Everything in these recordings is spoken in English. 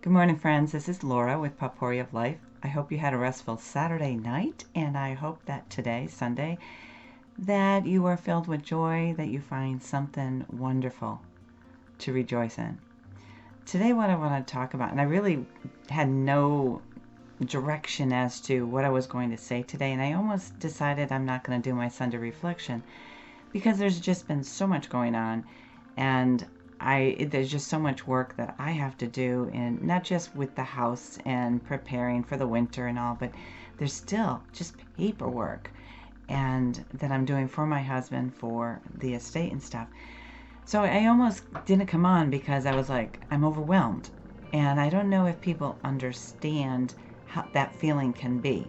Good morning, friends. This is Laura with Potpourri of Life. I hope you had a restful Saturday night, and I hope that today, Sunday, that you are filled with joy, that you find something wonderful to rejoice in. Today, what I want to talk about, and I really had no direction as to what I was going to say today, and I almost decided I'm not going to do my Sunday reflection because there's just been so much going on, and there's just so much work that I have to do, and not just with the house and preparing for the winter and all, but there's still just paperwork and that I'm doing for my husband for the estate and stuff. So I almost didn't come on because I was like, I'm overwhelmed, and I don't know if people understand how that feeling can be.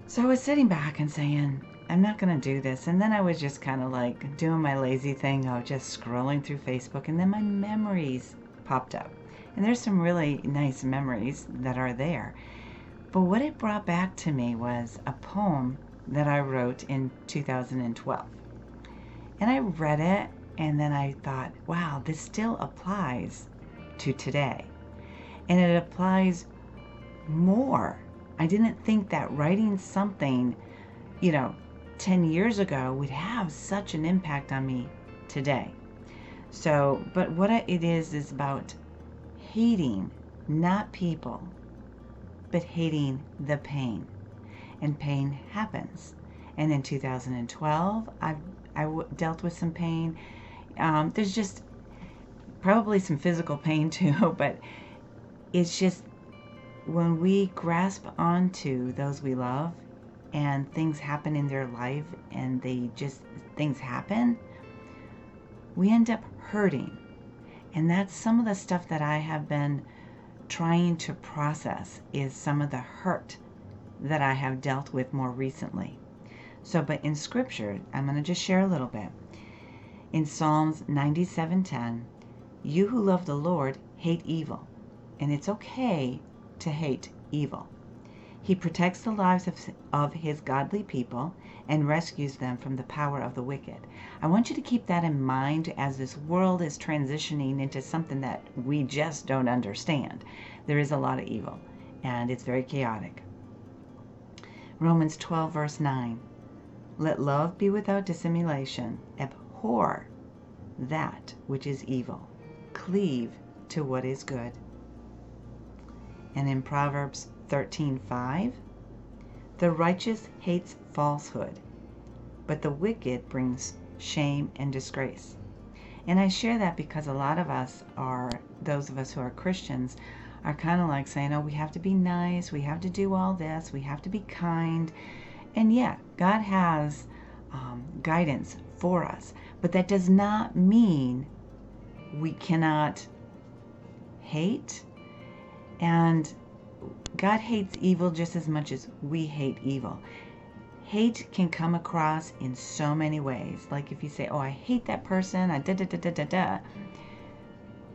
So I was sitting back and saying, I'm not going to do this. And then I was just kind of like doing my lazy thing of just scrolling through Facebook, and then my memories popped up. And there's some really nice memories that are there. But what it brought back to me was a poem that I wrote in 2012. And I read it, and then I thought, wow, this still applies to today. And it applies more. I didn't think that writing something, 10 years ago would have such an impact on me today. So, but what it is about hating not people, but hating the pain. And pain happens. And in 2012, I dealt with some pain. There's just probably some physical pain too, but it's just when we grasp onto those we love and things happen in their life and things happen, we end up hurting. And that's some of the stuff that I have been trying to process, is some of the hurt that I have dealt with more recently. So, but in scripture, I'm going to just share a little bit. In Psalms 97:10, you who love the Lord hate evil, and it's okay to hate evil. He protects the lives of his godly people and rescues them from the power of the wicked. I want you to keep that in mind as this world is transitioning into something that we just don't understand. There is a lot of evil, and it's very chaotic. Romans 12, verse 9. Let love be without dissimulation. Abhor that which is evil. Cleave to what is good. And in Proverbs 13:5, the righteous hates falsehood, but the wicked brings shame and disgrace. And I share that because a lot of us those of us who are Christians, are kind of like saying, oh, we have to be nice, we have to do all this, we have to be kind. And yeah, God has guidance for us, but that does not mean we cannot hate. And God hates evil just as much as we hate evil. Hate can come across in so many ways. Like if you say, oh, I hate that person,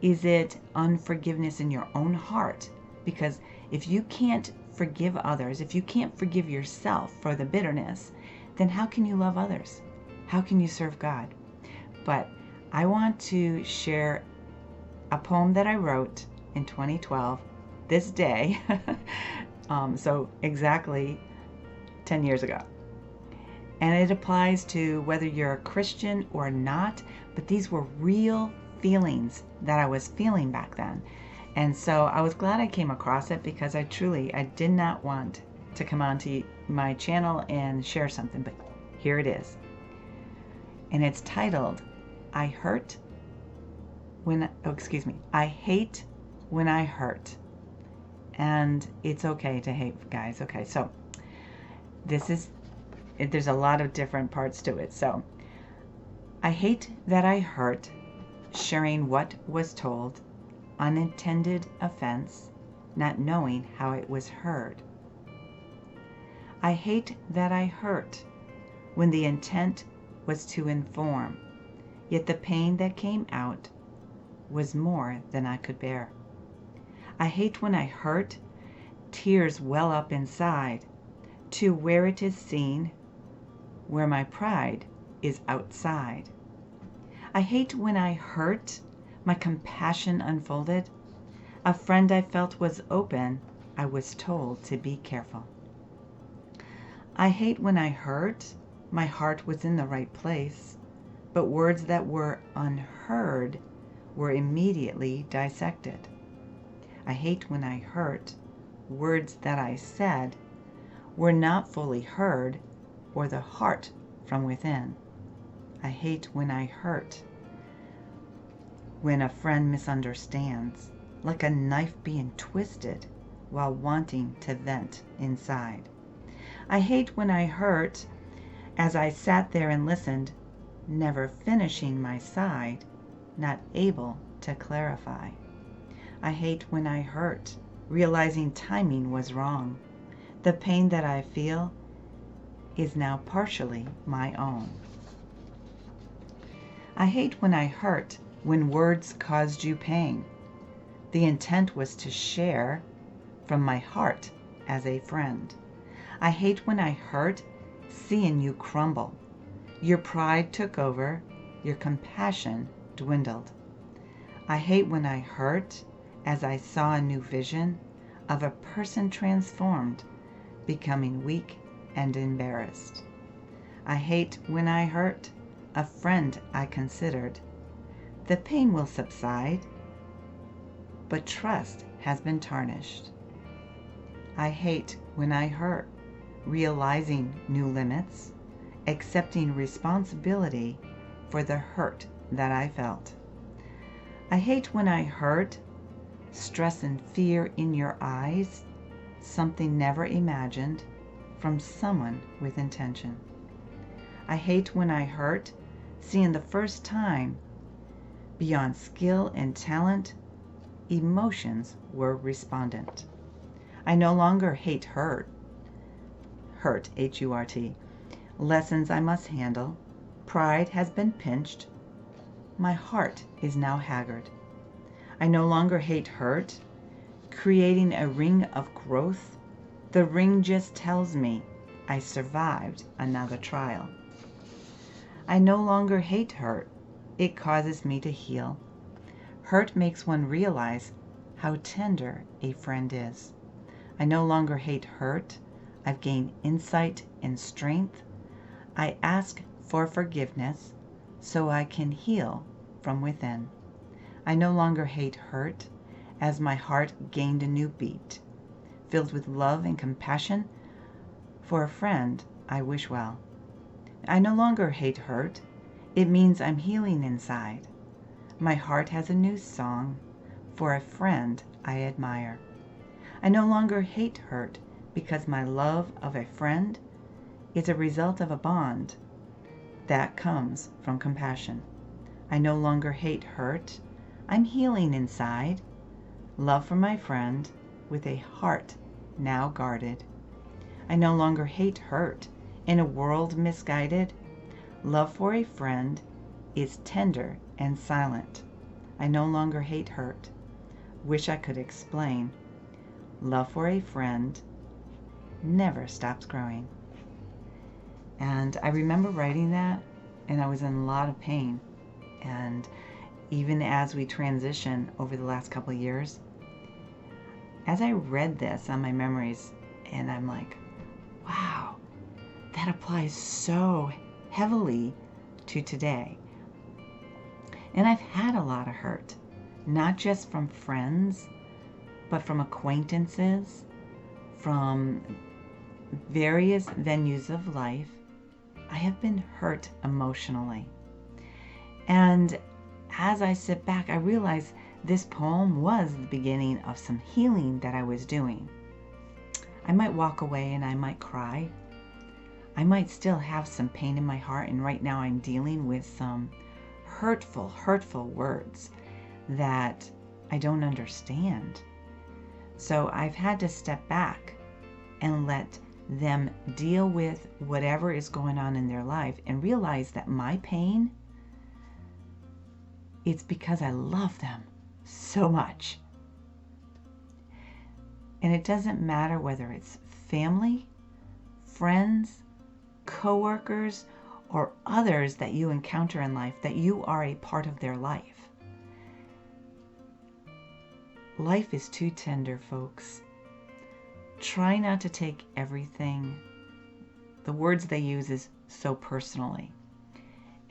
is it unforgiveness in your own heart? Because if you can't forgive others, if you can't forgive yourself for the bitterness, then how can you love others? How can you serve God? But I want to share a poem that I wrote in 2012, this day, so exactly 10 years ago. And it applies to whether you're a Christian or not, but these were real feelings that I was feeling back then. And so I was glad I came across it, because I did not want to come onto my channel and share something, but here it is. And it's titled, I hate when I hurt. And it's okay to hate, guys. Okay, so there's a lot of different parts to it. So, I hate that I hurt, sharing what was told, unintended offense, not knowing how it was heard. I hate that I hurt, when the intent was to inform, yet the pain that came out was more than I could bear. I hate when I hurt, tears well up inside, to where it is seen, where my pride is outside. I hate when I hurt, my compassion unfolded, A friend I felt was open, I was told to be careful. I hate when I hurt, my heart was in the right place, but words that were unheard were immediately dissected. I hate when I hurt, words that I said were not fully heard or the heart from within. I hate when I hurt, when a friend misunderstands, like a knife being twisted while wanting to vent inside. I hate when I hurt, as I sat there and listened, never finishing my side, not able to clarify. I hate when I hurt, realizing timing was wrong. The pain that I feel is now partially my own. I hate when I hurt, when words caused you pain. The intent was to share from my heart as a friend. I hate when I hurt, seeing you crumble. Your pride took over, your compassion dwindled. I hate when I hurt, as I saw a new vision of a person transformed, becoming weak and embarrassed. I hate when I hurt, a friend I considered. The pain will subside, but trust has been tarnished. I hate when I hurt, realizing new limits, accepting responsibility for the hurt that I felt. I hate when I hurt, stress and fear in your eyes, something never imagined from someone with intention. I hate when I hurt, seeing the first time, beyond skill and talent, emotions were respondent. I no longer hate hurt, H-U-R-T, lessons I must handle. Pride has been pinched. My heart is now haggard. I no longer hate hurt, creating a ring of growth. The ring just tells me I survived another trial. I no longer hate hurt. It causes me to heal. Hurt makes one realize how tender a friend is. I no longer hate hurt. I've gained insight and strength. I ask for forgiveness so I can heal from within. I no longer hate hurt, as my heart gained a new beat, filled with love and compassion for a friend I wish well. I no longer hate hurt. It means I'm healing inside. My heart has a new song for a friend I admire. I no longer hate hurt because my love of a friend is a result of a bond that comes from compassion. I no longer hate hurt. I'm healing inside. Love for my friend with a heart now guarded. I no longer hate hurt. In a world misguided, love for a friend is tender and silent. I no longer hate hurt. Wish I could explain. Love for a friend never stops growing. And I remember writing that, and I was in a lot of pain. And even as we transition over the last couple of years, as I read this on my memories, and I'm like, wow, that applies so heavily to today. And I've had a lot of hurt, not just from friends, but from acquaintances, from various venues of life. I have been hurt emotionally. And as I sit back, I realize this poem was the beginning of some healing that I was doing. I might walk away and I might cry. I might still have some pain in my heart, and right now I'm dealing with some hurtful words that I don't understand. So I've had to step back and let them deal with whatever is going on in their life and realize that my pain, it's because I love them so much. And it doesn't matter whether it's family, friends, coworkers, or others that you encounter in life, that you are a part of their life. life is too tender, folks. Try not to take everything, the words they use is so personally.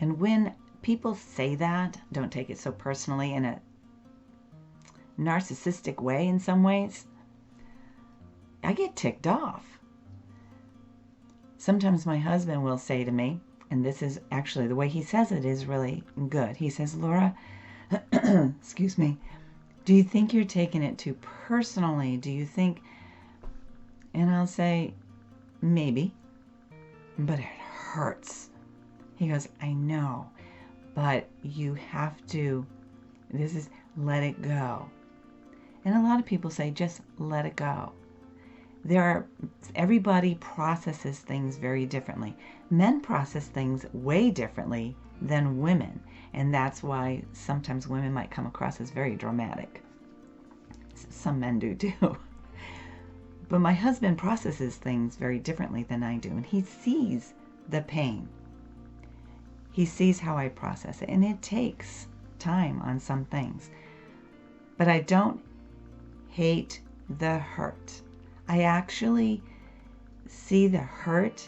And when people say that, don't take it so personally in a narcissistic way in some ways, I get ticked off. Sometimes my husband will say to me, and this is actually the way he says it is really good. He says, Laura, excuse me, do you think you're taking it too personally? Do you think, and I'll say, maybe, but it hurts. He goes, I know, but you have to, let it go. And a lot of people say, just let it go. Everybody processes things very differently. Men process things way differently than women. And that's why sometimes women might come across as very dramatic. Some men do too. But my husband processes things very differently than I do. And he sees the pain. He sees how I process it. And it takes time on some things. But I don't hate the hurt. I actually see the hurt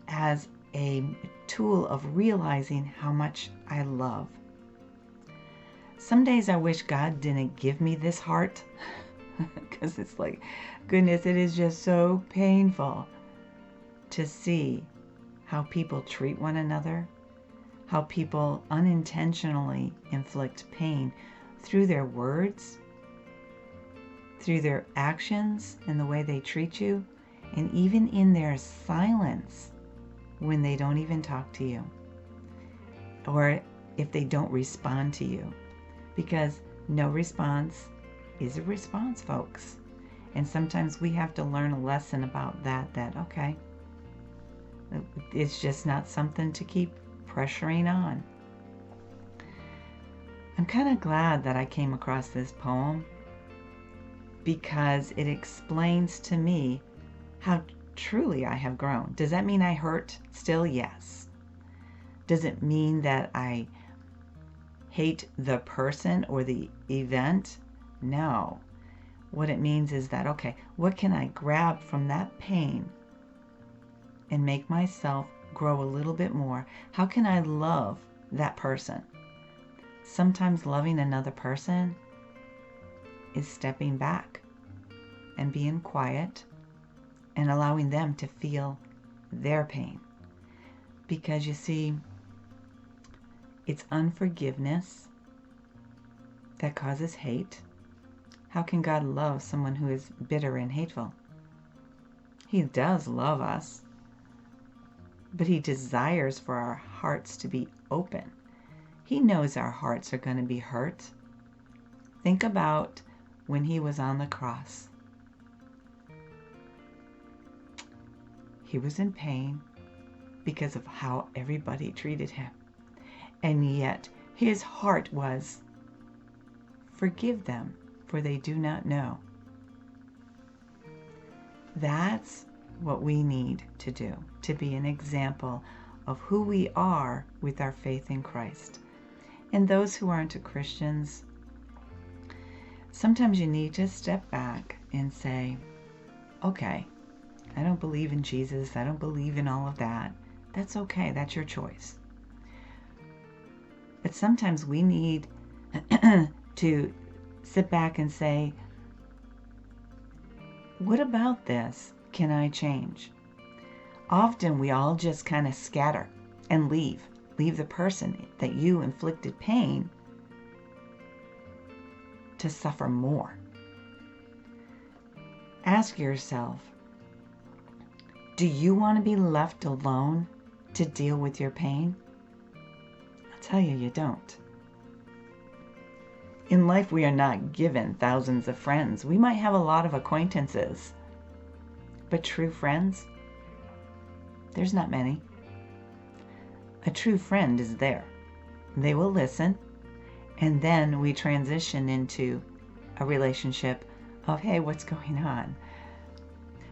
as a tool of realizing how much I love. Some days I wish God didn't give me this heart because it's like, goodness, it is just so painful to see how people treat one another, how people unintentionally inflict pain through their words, through their actions and the way they treat you, and even in their silence when they don't even talk to you, or if they don't respond to you. Because no response is a response, folks. And sometimes we have to learn a lesson about that, okay, it's just not something to keep pressuring on. I'm kind of glad that I came across this poem because it explains to me how truly I have grown. Does that mean I hurt still? Yes. Does it mean that I hate the person or the event? No. What it means is that, okay, what can I grab from that pain and make myself grow a little bit more? How can I love that person? Sometimes loving another person is stepping back and being quiet and allowing them to feel their pain. Because you see, it's unforgiveness that causes hate. How can God love someone who is bitter and hateful? He does love us, but He desires for our hearts to be open. He knows our hearts are going to be hurt. Think about when He was on the cross. He was in pain because of how everybody treated Him. And yet His heart was, forgive them, for they do not know. That's what we need to do, to be an example of who we are with our faith in Christ. And those who aren't Christians, sometimes you need to step back and say, okay, I don't believe in Jesus. I don't believe in all of that. That's okay. That's your choice. But sometimes we need to sit back and say, what about this can I change? Often we all just kind of scatter and leave the person that you inflicted pain to suffer more. Ask yourself, do you want to be left alone to deal with your pain? I'll tell you, you don't. In life, we are not given thousands of friends. We might have a lot of acquaintances, but true friends, there's not many. A true friend is there. They will listen, and then we transition into a relationship of, hey, what's going on?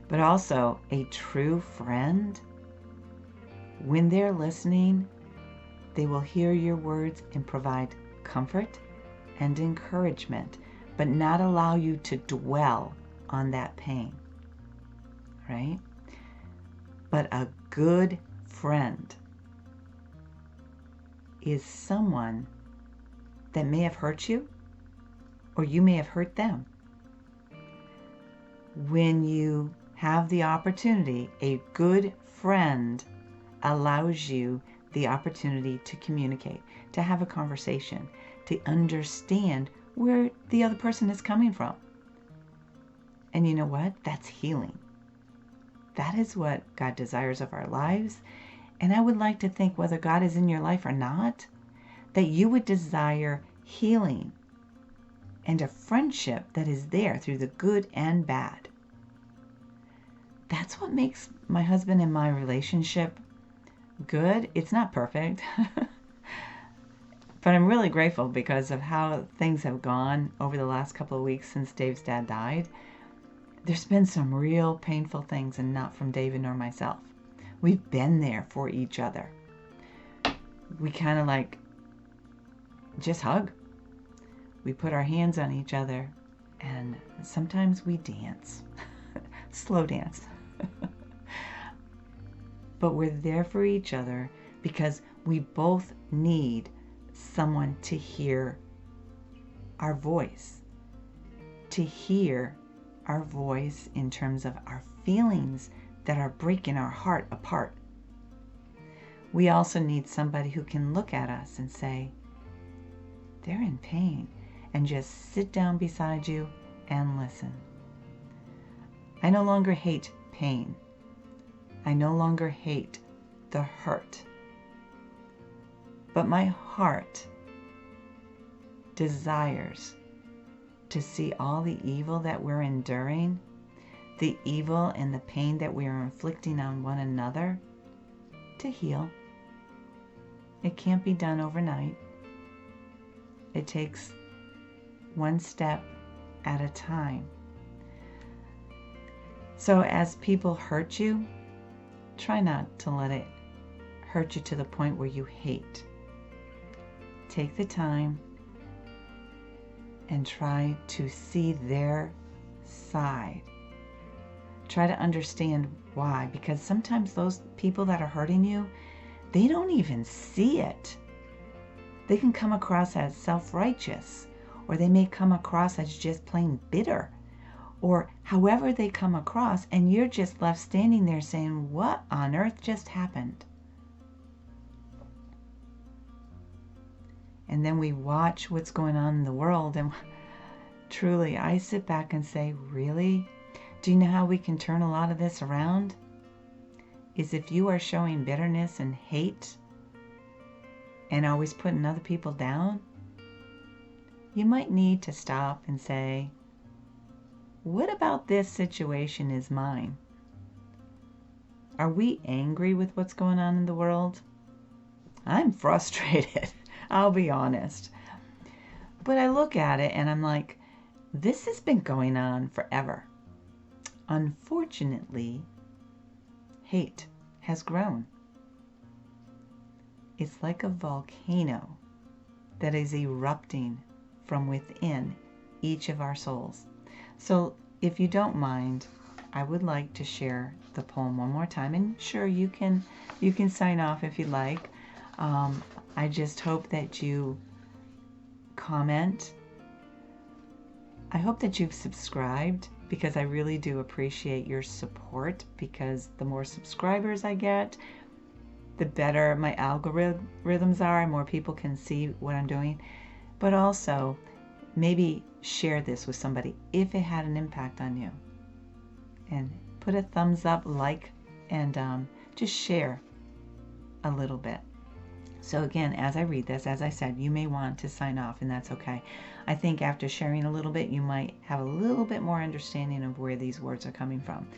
But also, a true friend, when they're listening, they will hear your words and provide comfort and encouragement but not allow you to dwell on that pain, right? But a good friend is someone that may have hurt you, or you may have hurt them. When you have the opportunity, a good friend allows you the opportunity to communicate, to have a conversation, to understand where the other person is coming from. And you know what? That's healing. That is what God desires of our lives. And I would like to think, whether God is in your life or not, that you would desire healing and a friendship that is there through the good and bad. That's what makes my husband and my relationship good. It's not perfect, but I'm really grateful because of how things have gone over the last couple of weeks since Dave's dad died. There's been some real painful things, and not from David nor myself. We've been there for each other. We kind of like just hug. We put our hands on each other, and sometimes we dance. Slow dance. But we're there for each other because we both need someone to hear our voice. To hear our voice in terms of our feelings that are breaking our heart apart. We also need somebody who can look at us and say, they're in pain, and just sit down beside you and listen. I no longer hate pain. I no longer hate the hurt. But my heart desires to see all the evil that we're enduring, the evil and the pain that we are inflicting on one another, to heal. It can't be done overnight. It takes one step at a time. So as people hurt you, try not to let it hurt you to the point where you hate. Take the time and try to see their side. Try to understand why, because sometimes those people that are hurting you, they don't even see it. They can come across as self-righteous, or they may come across as just plain bitter, or however they come across, and you're just left standing there saying, what on earth just happened? And then we watch what's going on in the world, and truly, I sit back and say, really? Do you know how we can turn a lot of this around? Is if you are showing bitterness and hate and always putting other people down, you might need to stop and say, what about this situation is mine? Are we angry with what's going on in the world? I'm frustrated, I'll be honest. But I look at it and I'm like, this has been going on forever. Unfortunately, hate has grown. It's like a volcano that is erupting from within each of our souls. So if you don't mind, I would like to share the poem one more time. And sure, you can sign off if you like. I just hope that you comment. I hope that you've subscribed, because I really do appreciate your support, because the more subscribers I get, the better my algorithms are and more people can see what I'm doing. But also, maybe share this with somebody if it had an impact on you. And put a thumbs up, like, and just share a little bit. So again, as I read this, as I said, you may want to sign off, and that's okay. I think after sharing a little bit, you might have a little bit more understanding of where these words are coming from.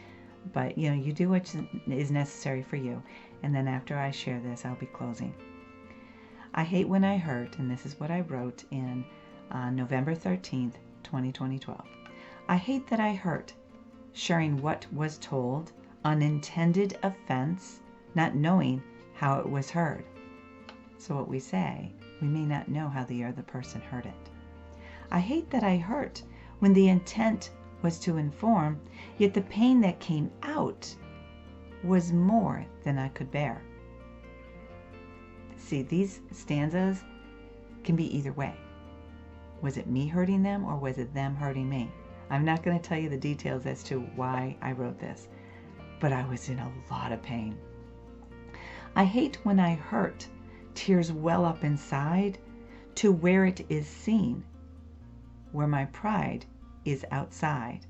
But, you do what is necessary for you. And then after I share this, I'll be closing. I hate when I hurt, and this is what I wrote in November 13th, 2012. I hate that I hurt, sharing what was told, unintended offense, not knowing how it was heard. So what we say, we may not know how the other person heard it. I hate that I hurt when the intent was to inform, yet the pain that came out was more than I could bear. See, these stanzas can be either way. Was it me hurting them or was it them hurting me? I'm not going to tell you the details as to why I wrote this, but I was in a lot of pain. I hate when I hurt, tears well up inside to where it is seen, where my pride is outside.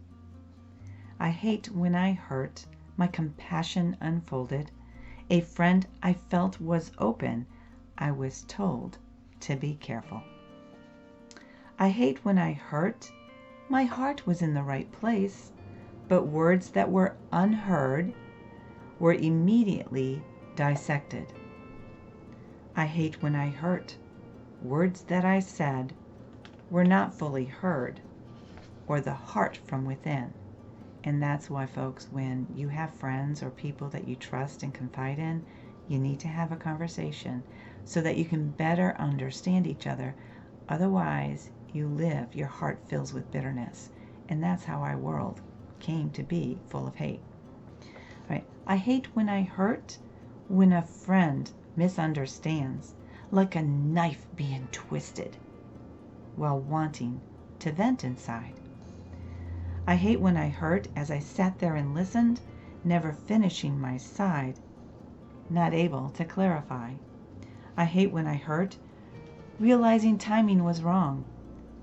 I hate when I hurt, my compassion unfolded, a friend I felt was open, I was told to be careful. I hate when I hurt, my heart was in the right place, but words that were unheard were immediately dissected. I hate when I hurt, words that I said were not fully heard, or the heart from within. And that's why, folks, when you have friends or people that you trust and confide in, you need to have a conversation so that you can better understand each other. Otherwise, your heart fills with bitterness. And that's how our world came to be full of hate. Right? I hate when I hurt, when a friend misunderstands, like a knife being twisted while wanting to vent inside. I hate when I hurt as I sat there and listened, never finishing my side, not able to clarify. I hate when I hurt, realizing timing was wrong.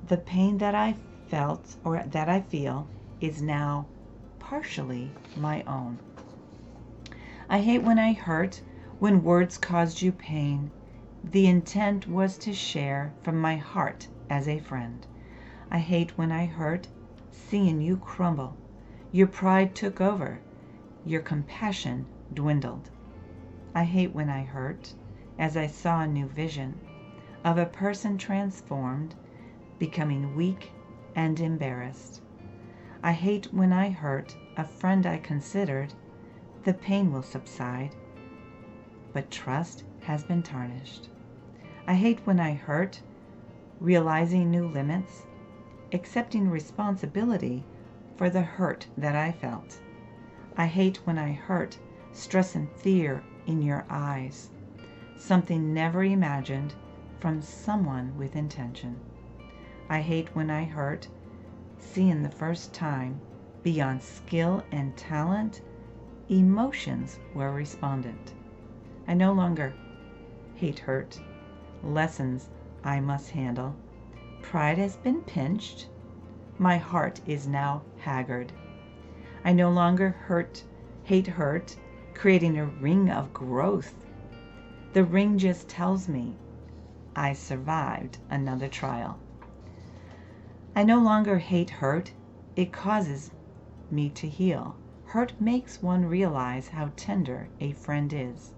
The pain that I felt or that I feel is now partially my own. I hate when I hurt, when words caused you pain. The intent was to share from my heart as a friend. I hate when I hurt, seeing you crumble. Your pride took over. Your compassion dwindled. I hate when I hurt, as I saw a new vision of a person transformed, becoming weak and embarrassed. I hate when I hurt a friend I considered. The pain will subside, but trust has been tarnished. I hate when I hurt, realizing new limits, accepting responsibility for the hurt that I felt. I hate when I hurt, stress and fear in your eyes, something never imagined from someone with intention. I hate when I hurt, seeing the first time, beyond skill and talent, emotions were respondent. I no longer hate hurt, lessons I must handle. Pride has been pinched. My heart is now haggard. I no longer hate hurt, creating a ring of growth. The ring just tells me I survived another trial. I no longer hate hurt. It causes me to heal. Hurt makes one realize how tender a friend is.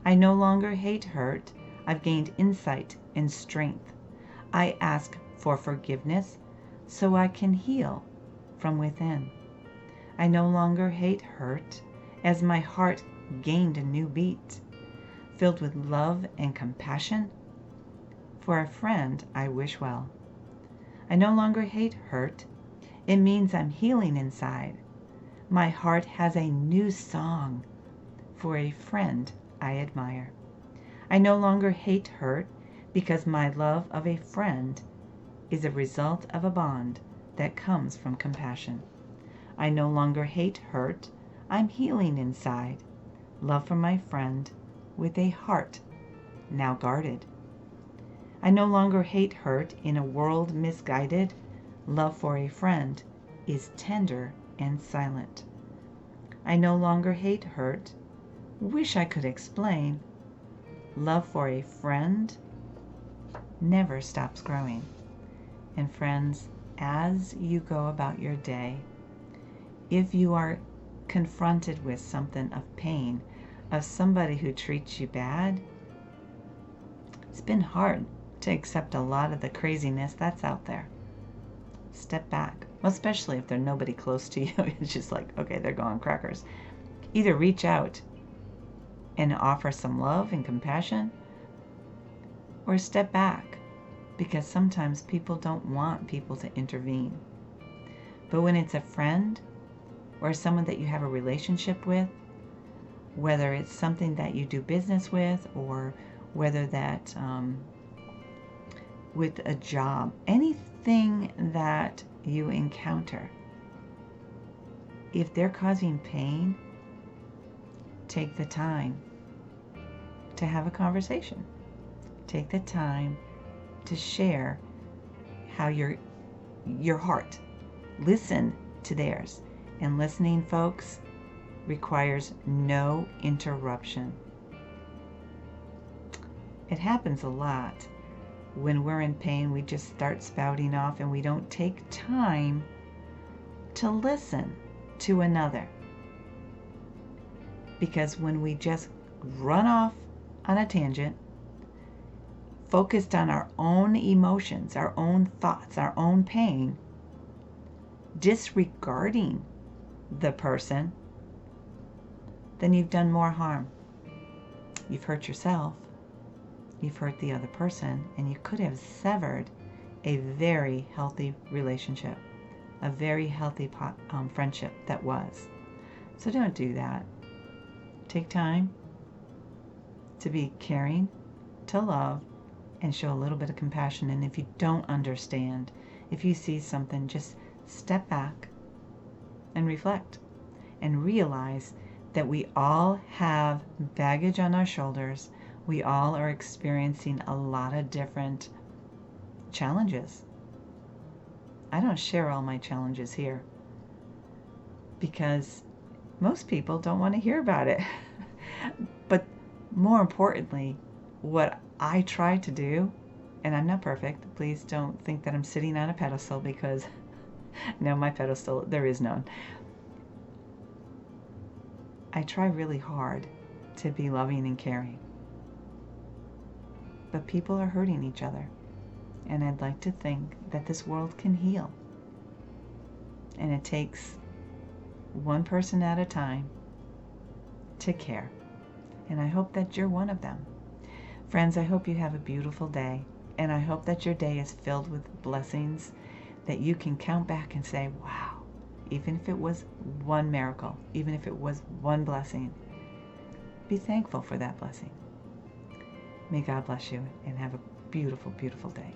I no longer hate hurt. I've gained insight and strength. I ask for forgiveness so I can heal from within. I no longer hate hurt as my heart gained a new beat, filled with love and compassion. For a friend, I wish well. I no longer hate hurt. It means I'm healing inside. My heart has a new song for a friend I admire. I no longer hate hurt because my love of a friend is a result of a bond that comes from compassion. I no longer hate hurt. I'm healing inside. Love for my friend with a heart now guarded. I no longer hate hurt in a world misguided. Love for a friend is tender and silent. I no longer hate hurt. Wish I could explain. Love for a friend never stops growing. And friends, as you go about your day, if you are confronted with something of pain, of somebody who treats you bad, it's been hard to accept a lot of the craziness that's out there. Step back, well, especially if there's nobody close to you. It's just like, okay, they're going crackers. Either reach out and offer some love and compassion, or step back because sometimes people don't want people to intervene. But when it's a friend or someone that you have a relationship with, whether it's something that you do business with, or whether that with a job, anything that you encounter, if they're causing pain, take the time to have a conversation. Take the time to share how your heart. Listen to theirs. And listening, folks, requires no interruption. It happens a lot. When we're in pain, we just start spouting off and we don't take time to listen to another. Because when we just run off on a tangent, focused on our own emotions, our own thoughts, our own pain, disregarding the person, then you've done more harm. You've hurt yourself, you've hurt the other person, and you could have severed a very healthy relationship, a very healthy friendship that was. So don't do that. Take time to be caring, to love, and show a little bit of compassion. And if you don't understand, if you see something, just step back and reflect and realize that we all have baggage on our shoulders. We all are experiencing a lot of different challenges. I don't share all my challenges here because most people don't want to hear about it. But more importantly, what I try to do, and I'm not perfect, please don't think that I'm sitting on a pedestal, because no, my pedestal, there is none. I try really hard to be loving and caring. But people are hurting each other. And I'd like to think that this world can heal. And it takes one person at a time to care. And I hope that you're one of them. Friends, I hope you have a beautiful day. And I hope that your day is filled with blessings that you can count back and say, wow, even if it was one miracle, even if it was one blessing, be thankful for that blessing. May God bless you and have a beautiful, beautiful day.